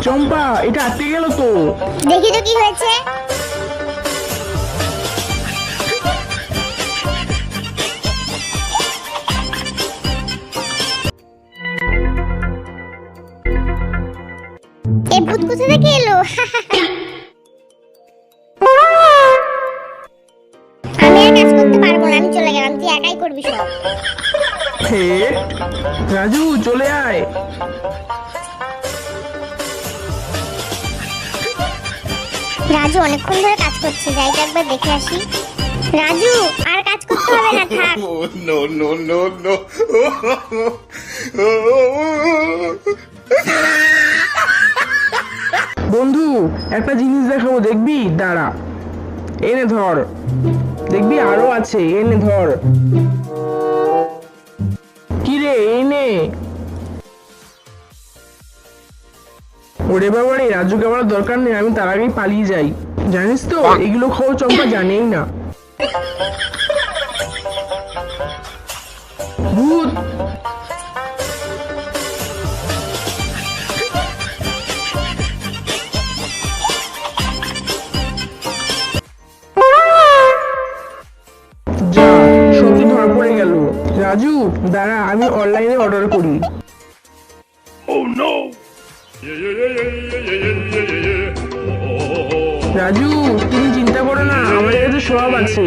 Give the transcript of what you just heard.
চম্পা, এটা আটকে গেল তো। দেখি তো কি হয়েছে। এ ভূত কোথা থেকে এলো? আমি আর কাজ করতে পারবো না, আমি চলে গেলাম, তুই একাই করবি সব। হেট, রাজু চলে আয়। রাজু অনেকক্ষণ ধরে কাজ করছে, যাই তো একবার দেখে আসি। রাজু আর কাজ করতে হবে না, থাক। Oh, no, no, no, no. বন্ধু, একটা জিনিস দেখাবো, দেখবি? দাঁড়া, এনে ধর। দেখবি আরো আছে, এনে ধর। কি রে, এনে। ওরে বাবা রে, রাজুকে আমার দরকার নেই, আমি তার আগেই পালিয়ে যাই। জানিস তো, এগুলো খবর চম্পা জানেই না। ভূত। যা, সত্যি ধরা পড়ে গেল। রাজু দাঁড়া, আমি অনলাইনে অর্ডার করি। Oh, no. Yeah, yeah, yeah, yeah, yeah, yeah, yeah, yeah, yeah. Oh. Raju, তুমি চিন্তা করো না, আমার কাছে সব আছে।